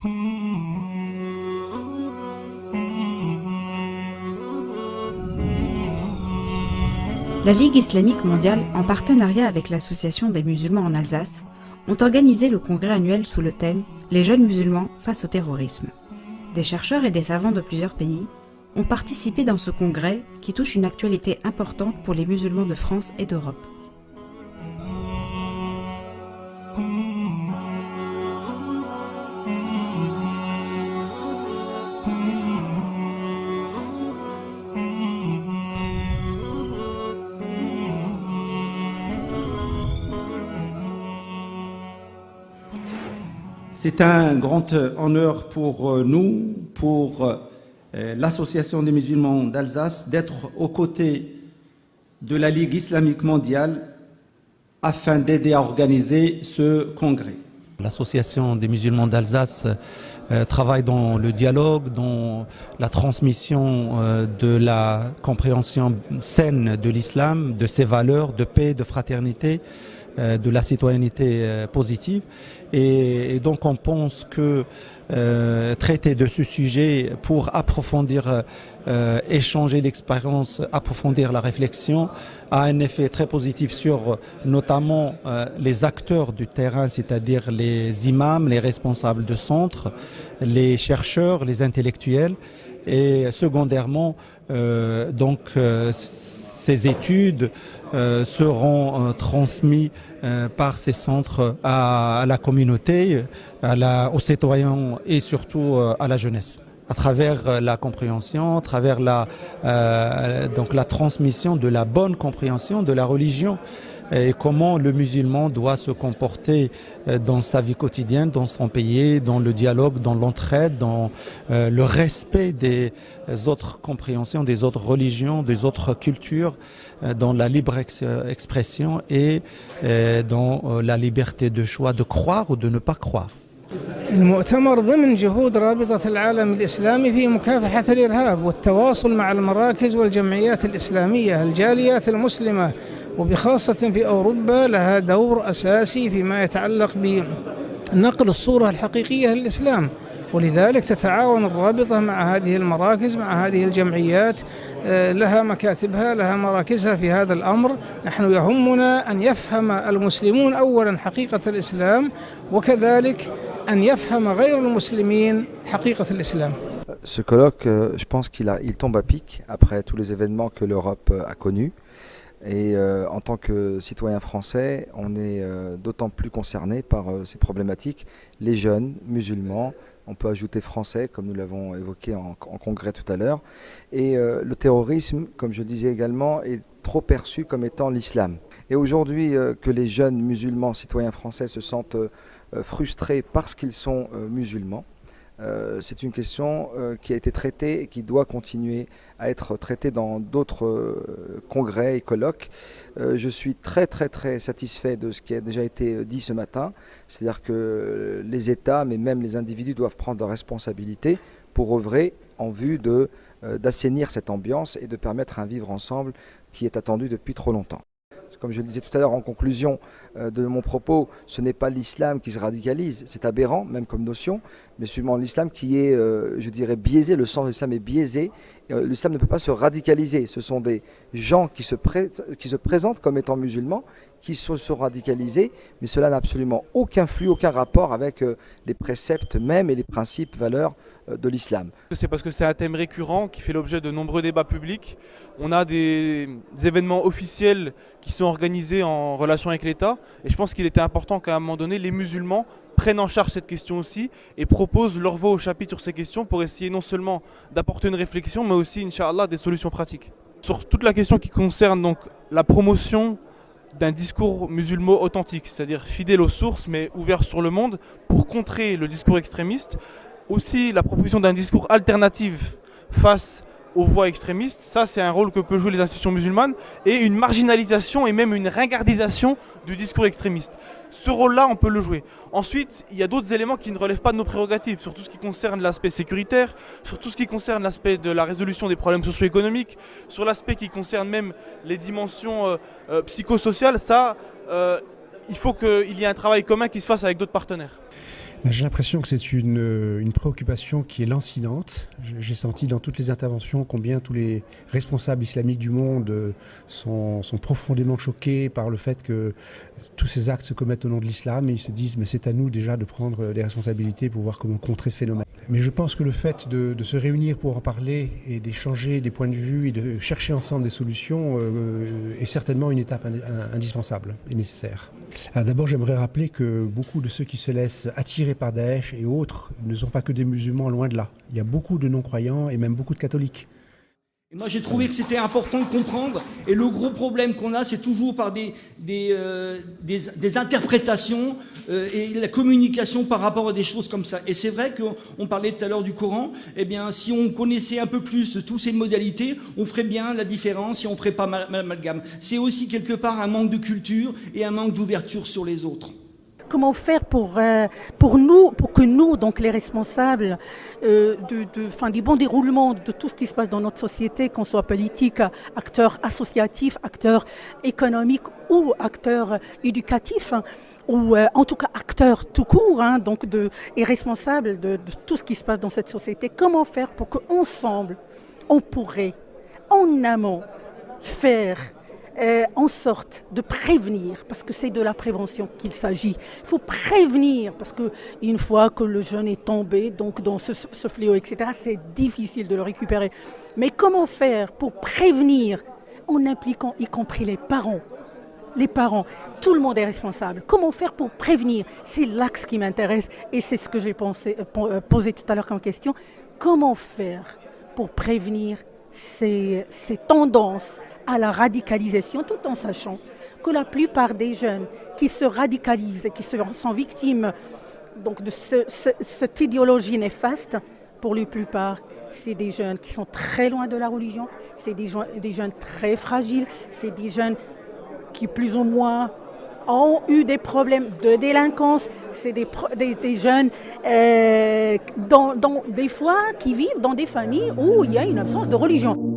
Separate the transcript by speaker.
Speaker 1: La Ligue islamique mondiale, en partenariat avec l'Association des musulmans en Alsace, ont organisé le congrès annuel sous le thème « Les jeunes musulmans face au terrorisme ». Des chercheurs et des savants de plusieurs pays ont participé dans ce congrès qui touche une actualité importante pour les musulmans de France et d'Europe.
Speaker 2: C'est un grand honneur pour nous, pour l'Association des musulmans d'Alsace, d'être aux côtés de la Ligue islamique mondiale afin d'aider à organiser ce congrès.
Speaker 3: L'Association des musulmans d'Alsace travaille dans le dialogue, dans la transmission de la compréhension saine de l'islam, de ses valeurs de paix, de fraternité, de la citoyenneté positive. Et donc on pense que traiter de ce sujet pour approfondir, échanger l'expérience, approfondir la réflexion a un effet très positif sur notamment les acteurs du terrain, c'est-à-dire les imams, les responsables de centres, les chercheurs, les intellectuels et secondairement ces études seront transmises par ces centres à la communauté, aux citoyens et surtout à la jeunesse, à travers la compréhension, à travers la transmission de la bonne compréhension de la religion et comment le musulman doit se comporter dans sa vie quotidienne, dans son pays, dans le dialogue, dans l'entraide, dans le respect des autres compréhensions, des autres religions, des autres cultures, dans la libre expression et dans la liberté de choix de croire ou de ne pas croire.
Speaker 4: المؤتمر ضمن جهود رابطة العالم الإسلامي في مكافحة الإرهاب والتواصل مع المراكز والجمعيات الإسلامية. الجاليات المسلمة وبخاصة في أوروبا لها دور أساسي فيما يتعلق بنقل الصورة الحقيقية للإسلام، ولذلك تتعاون الرابطة مع هذه المراكز، مع هذه الجمعيات، لها مكاتبها، لها مراكزها في هذا الأمر. نحن يهمنا أن يفهم المسلمون أولا حقيقة الإسلام وكذلك أن يفهم غير المسلمين حقيقة الإسلام.
Speaker 5: Ce colloque, je pense qu'il tombe à pic après tous les événements que l'Europe a connus. Et en tant que citoyen français, on est d'autant plus concerné par ces problématiques. Les jeunes musulmans, on peut ajouter français, comme nous l'avons évoqué en congrès tout à l'heure. Et le terrorisme, comme je le disais également, est trop perçu comme étant l'islam. Et aujourd'hui, que les jeunes musulmans, citoyens français, se sentent frustrés parce qu'ils sont musulmans, c'est une question qui a été traitée et qui doit continuer à être traitée dans d'autres congrès et colloques. Je suis très satisfait de ce qui a déjà été dit ce matin, c'est-à-dire que les États, mais même les individus doivent prendre leurs responsabilités pour œuvrer en vue d'assainir cette ambiance et de permettre un vivre ensemble qui est attendu depuis trop longtemps. Comme je le disais tout à l'heure en conclusion de mon propos, ce n'est pas l'islam qui se radicalise, c'est aberrant même comme notion, mais seulement l'islam qui est, je dirais, biaisé, le sens de l'islam est biaisé. L'islam ne peut pas se radicaliser, ce sont des gens qui se présentent comme étant musulmans, qui se sont radicalisés, mais cela n'a absolument aucun flux, aucun rapport avec les préceptes même et les principes, valeurs de l'islam.
Speaker 6: C'est parce que c'est un thème récurrent qui fait l'objet de nombreux débats publics. On a des événements officiels qui sont organisés en relation avec l'État et je pense qu'il était important qu'à un moment donné, les musulmans prennent en charge cette question aussi et proposent leur voix au chapitre sur ces questions pour essayer non seulement d'apporter une réflexion mais aussi, Inch'Allah, des solutions pratiques. Sur toute la question qui concerne donc la promotion d'un discours musulman authentique, c'est-à-dire fidèle aux sources mais ouvert sur le monde pour contrer le discours extrémiste. Aussi la proposition d'un discours alternatif face aux voix extrémistes, ça c'est un rôle que peuvent jouer les institutions musulmanes et une marginalisation et même une ringardisation du discours extrémiste. Ce rôle-là, on peut le jouer. Ensuite, il y a d'autres éléments qui ne relèvent pas de nos prérogatives, sur tout ce qui concerne l'aspect sécuritaire, sur tout ce qui concerne l'aspect de la résolution des problèmes socio-économiques, sur l'aspect qui concerne même les dimensions psychosociales. Ça, il faut qu'il y ait un travail commun qui se fasse avec d'autres partenaires.
Speaker 7: J'ai l'impression que c'est une préoccupation qui est lancinante. J'ai senti dans toutes les interventions combien tous les responsables islamiques du monde sont profondément choqués par le fait que tous ces actes se commettent au nom de l'islam et ils se disent mais c'est à nous déjà de prendre des responsabilités pour voir comment contrer ce phénomène. Mais je pense que le fait de se réunir pour en parler et d'échanger des points de vue et de chercher ensemble des solutions est certainement une étape indispensable et nécessaire. D'abord, j'aimerais rappeler que beaucoup de ceux qui se laissent attirer par Daesh et autres ne sont pas que des musulmans, loin de là. Il y a beaucoup de non-croyants et même beaucoup de catholiques.
Speaker 8: Et moi j'ai trouvé que c'était important de comprendre, et le gros problème qu'on a, c'est toujours par des interprétations et la communication par rapport à des choses comme ça. Et c'est vrai qu'on parlait tout à l'heure du Coran, eh bien si on connaissait un peu plus toutes ces modalités, on ferait bien la différence et on ne ferait pas l'amalgame. C'est aussi quelque part un manque de culture et un manque d'ouverture sur les autres.
Speaker 9: Comment faire pour que nous, donc les responsables du bon déroulement de tout ce qui se passe dans notre société, qu'on soit politique, acteurs associatifs, acteurs économiques ou acteurs éducatifs, ou en tout cas acteurs tout court, et responsables de tout ce qui se passe dans cette société, comment faire pour qu'ensemble, on pourrait, en amont, faire en sorte de prévenir, parce que c'est de la prévention qu'il s'agit. Il faut prévenir, parce qu'une fois que le jeune est tombé donc dans ce fléau, etc., c'est difficile de le récupérer. Mais comment faire pour prévenir en impliquant y compris les parents? Les parents, tout le monde est responsable. Comment faire pour prévenir? C'est l'axe qui m'intéresse et c'est ce que j'ai posé tout à l'heure comme question. Comment faire pour prévenir ces tendances à la radicalisation, tout en sachant que la plupart des jeunes qui se radicalisent et qui sont victimes donc, de cette idéologie néfaste, pour la plupart, c'est des jeunes qui sont très loin de la religion, c'est des jeunes très fragiles, c'est des jeunes qui plus ou moins ont eu des problèmes de délinquance, c'est des jeunes des fois qui vivent dans des familles où il y a une absence de religion.